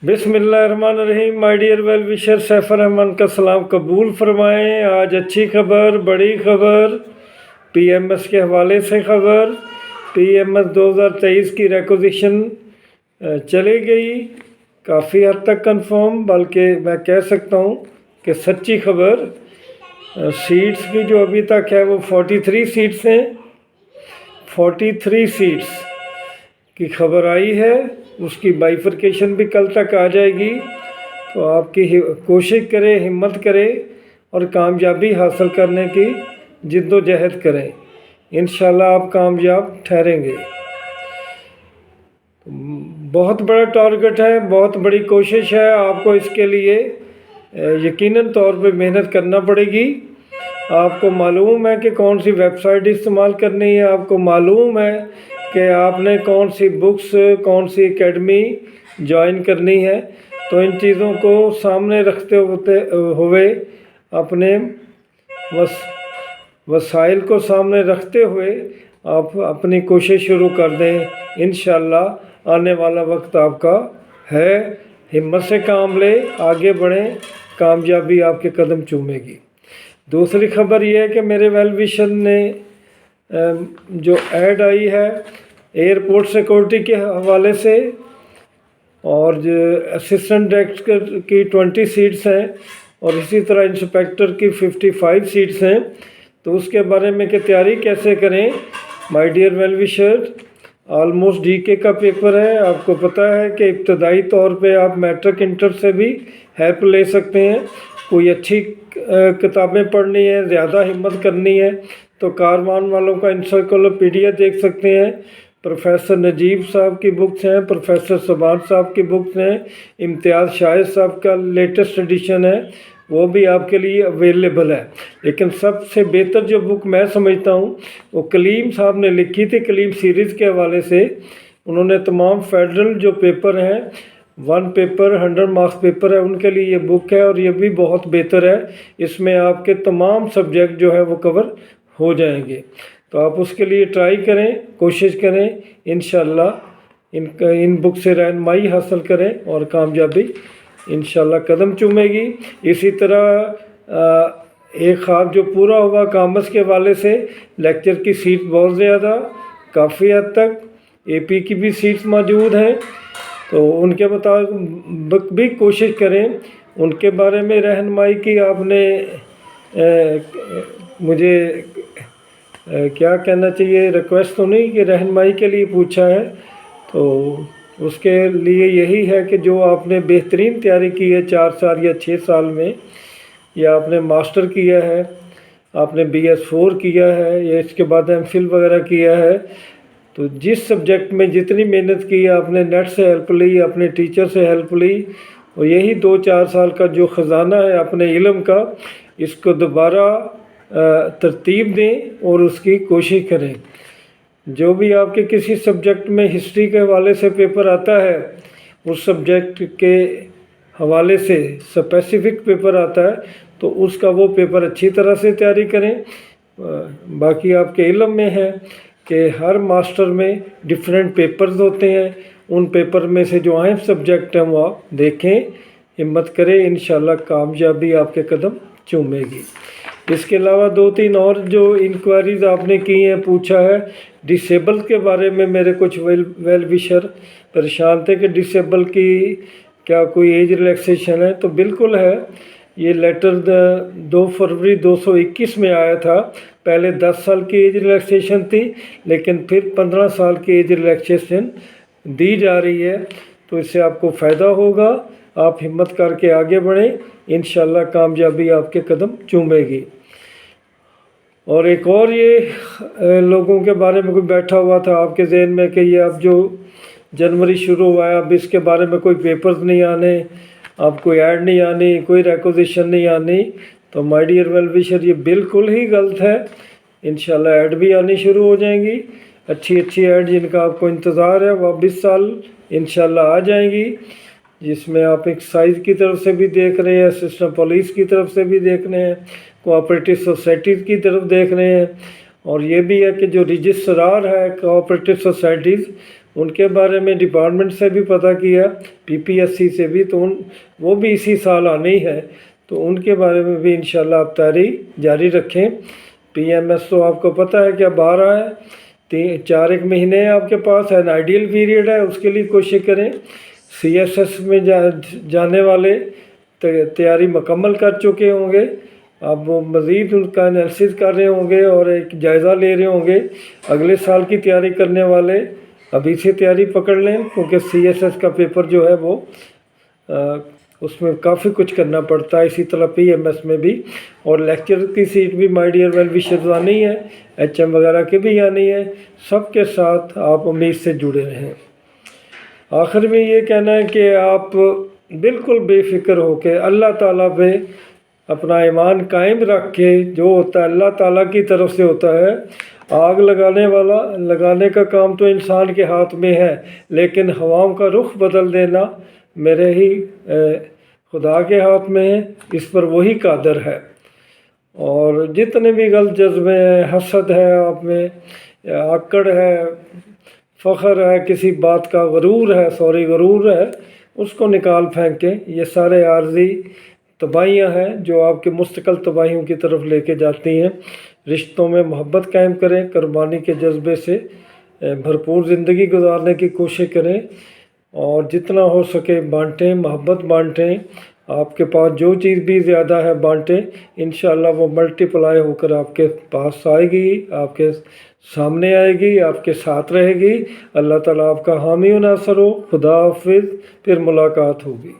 बिस्मिल्लाहिर्रहमानिर्रहीम। My dear well wisher, Saifur Rahman का सलाम कबूल फरमाएँ। आज अच्छी खबर, बड़ी खबर, पीएमएस के हवाले से खबर। पीएमएस 2023 की रिक्वेजिशन चली गई, काफ़ी हद तक कंफर्म, बल्कि मैं कह सकता हूँ कि सच्ची खबर। सीट्स की जो अभी तक है वो 43 सीट्स हैं। 43 सीट्स की खबर आई है, उसकी बाइफरकेशन भी कल तक आ जाएगी। तो आपकी कोशिश करें, हिम्मत करें और कामयाबी हासिल करने की जिद्दोजहद करें। इंशाल्लाह आप कामयाब ठहरेंगे। बहुत बड़ा टारगेट है, बहुत बड़ी कोशिश है। आपको इसके लिए यकीनन तौर पे मेहनत करना पड़ेगी। आपको मालूम है कि कौन सी वेबसाइट इस्तेमाल करनी है, आपको मालूम है कि आपने कौन सी बुक्स, कौन सी एकेडमी ज्वाइन करनी है। तो इन चीज़ों को सामने रखते हुए अपने वसाइल को सामने रखते हुए आप अपनी कोशिश शुरू कर दें। इंशाल्लाह आने वाला वक्त आपका है। हिम्मत से काम ले, आगे बढ़ें, कामयाबी आपके कदम चूमेगी। दूसरी खबर यह है कि मेरे वेल विशर ने जो ऐड आई है एयरपोर्ट सिक्योरिटी के हवाले से, और जो असिस्टेंट डायरेक्टर की 20 सीट्स हैं और इसी तरह इंस्पेक्टर की 55 सीट्स हैं। तो उसके बारे में कि तैयारी कैसे करें। My dear well wisher, almost GK का पेपर है। आपको पता है कि इब्तदाई तौर पे आप मैट्रिक इंटर से भी हेल्प ले सकते हैं। कोई अच्छी किताबें पढ़नी है, ज़्यादा हिम्मत करनी है तो कारवान वालों का इंसाइक्लोपीडिया देख सकते हैं। प्रोफेसर नजीब साहब की बुक्स हैं, प्रोफेसर सबान साहब की बुक्स हैं, इम्तियाज़ शाहिद साहब का लेटेस्ट एडिशन है, वो भी आपके लिए अवेलेबल है। लेकिन सबसे बेहतर जो बुक मैं समझता हूँ वो कलीम साहब ने लिखी थी। कलीम सीरीज़ के हवाले से उन्होंने तमाम फेडरल जो पेपर हैं, 1 पेपर 100 मार्क्स पेपर है, उनके लिए ये बुक है और ये भी बहुत बेहतर है। इसमें आपके तमाम सब्जेक्ट जो है वो कवर हो जाएंगे। तो आप उसके लिए ट्राई करें, कोशिश करें। इंशाल्लाह इन बुक से रहनुमाई हासिल करें और कामयाबी इंशाल्लाह कदम चूमेगी। इसी तरह एक ख्वाब जो पूरा हुआ कामर्स के वाले से, लेक्चर की सीट बहुत ज़्यादा, काफ़ी हद तक एपी की भी सीट्स मौजूद हैं। तो उनके मुताबिक भी कोशिश करें। उनके बारे में रहनुमाई की आपने मुझे क्या कहना चाहिए, रिक्वेस्ट तो नहीं कि रहनुमाई के लिए पूछा है। तो उसके लिए यही है कि जो आपने बेहतरीन तैयारी की है 4 साल या 6 साल में, या आपने मास्टर किया है, आपने BS4 किया है या इसके बाद MPhil वगैरह किया है, तो जिस सब्जेक्ट में जितनी मेहनत की आपने, नेट से हेल्प ली, अपने टीचर से हेल्प ली, और यही 2-4 साल का जो ख़जाना है अपने इल्म का, इसको दोबारा तरतीब दें और उसकी कोशिश करें। जो भी आपके किसी सब्जेक्ट में हिस्ट्री के हवाले से पेपर आता है, उस सब्जेक्ट के हवाले से स्पेसिफिक पेपर आता है तो उसका वो पेपर अच्छी तरह से तैयारी करें। बाकी आपके इल्म में है कि हर मास्टर में डिफरेंट पेपर्स होते हैं। उन पेपर में से जो अहम सब्जेक्ट हैं वो आप देखें, हिम्मत करें, इंशाल्लाह कामयाबी आपके कदम चूमेगी। इसके अलावा 2-3 और जो इंक्वायरीज़ आपने की हैं, पूछा है डिसेबल के बारे में। मेरे कुछ वेल विशर परेशान थे कि डिसेबल की क्या कोई एज रिलैक्सेशन है। तो बिल्कुल है। ये लेटर 2 फरवरी 221 में आया था। पहले 10 साल की एज रिलैक्सेशन थी, लेकिन फिर 15 साल की एज रिलैक्सेशन दी जा रही है। तो इससे आपको फ़ायदा होगा। आप हिम्मत करके आगे बढ़ें, इंशाल्लाह कामयाबी आपके कदम चूमेगी। और एक और ये लोगों के बारे में कोई बैठा हुआ था आपके जहन में कि ये अब जो जनवरी शुरू हुआ है, अब इसके बारे में कोई पेपर्स नहीं आने, अब कोई ऐड नहीं आनी, कोई रिक्वेजिशन नहीं आनी। तो माय डियर वेल विशर, ये बिल्कुल ही गलत है। इंशाल्लाह ऐड भी आनी शुरू हो जाएंगी। अच्छी ऐड जिनका आपको इंतज़ार है वो 20 साल इंशाल्लाह आ जाएंगी, जिसमें आप एक्साइज की तरफ से भी देख रहे हैं, असिस्टेंट पुलिस की तरफ से भी देख रहे हैं, कोऑपरेटिव सोसाइटीज़ की तरफ देख रहे हैं, और ये भी है कि जो रजिस्ट्रार है कोऑपरेटिव सोसाइटीज़ ان کے بارے میں ڈپارٹمنٹ سے بھی پتہ کیا، PPSC سے بھی، تو وہ بھی اسی سال آنی ہے، تو ان کے بارے میں بھی انشاءاللہ آپ تیاری جاری رکھیں۔ PMS تو آپ کو پتہ ہے کہ اب آ رہا ہے، 4 مہینے آپ کے پاس ہے، آئیڈیل پیریڈ ہے، اس کے لیے کوشش کریں۔ CSS میں جانے والے تیاری مکمل کر چکے ہوں گے، اب وہ مزید ان کا انالیسس کر رہے ہوں گے اور ایک جائزہ لے رہے ہوں گے۔ اگلے سال کی تیاری کرنے والے ابھی سے تیاری پکڑ لیں، کیونکہ CSS کا پیپر جو ہے وہ اس میں کافی کچھ کرنا پڑتا ہے، اسی طرح PMS میں بھی، اور لیکچر کی سیٹ بھی مائی ڈیئر ویل وشرز آنی ہے، HM وغیرہ کی بھی آنی ہے۔ سب کے ساتھ آپ امید سے جڑے رہیں۔ آخر میں یہ کہنا ہے کہ آپ بالکل بے فکر ہو کے اللہ تعالیٰ پہ اپنا ایمان قائم رکھ کے، جو ہوتا ہے اللہ تعالیٰ کی طرف سے ہوتا ہے۔ آگ لگانے کا کام تو انسان کے ہاتھ میں ہے، لیکن ہواؤں کا رخ بدل دینا میرے ہی خدا کے ہاتھ میں ہے، اس پر وہی قادر ہے۔ اور جتنے بھی غلط جذبے ہیں، حسد ہے آپ میں، آکڑ ہے، فخر ہے، کسی بات کا غرور ہے، اس کو نکال پھینکیں۔ یہ سارے عارضی تباہیاں ہیں جو آپ کے مستقل تباہیوں کی طرف لے کے جاتی ہیں۔ رشتوں میں محبت قائم کریں، قربانی کے جذبے سے بھرپور زندگی گزارنے کی کوشش کریں، اور جتنا ہو سکے بانٹیں، محبت بانٹیں۔ آپ کے پاس جو چیز بھی زیادہ ہے بانٹیں، انشاءاللہ وہ ملٹی پلائی ہو کر آپ کے پاس آئے گی، آپ کے سامنے آئے گی، آپ کے ساتھ رہے گی۔ اللہ تعالیٰ آپ کا حامی و ناصر ہو۔ خدا حافظ، پھر ملاقات ہوگی۔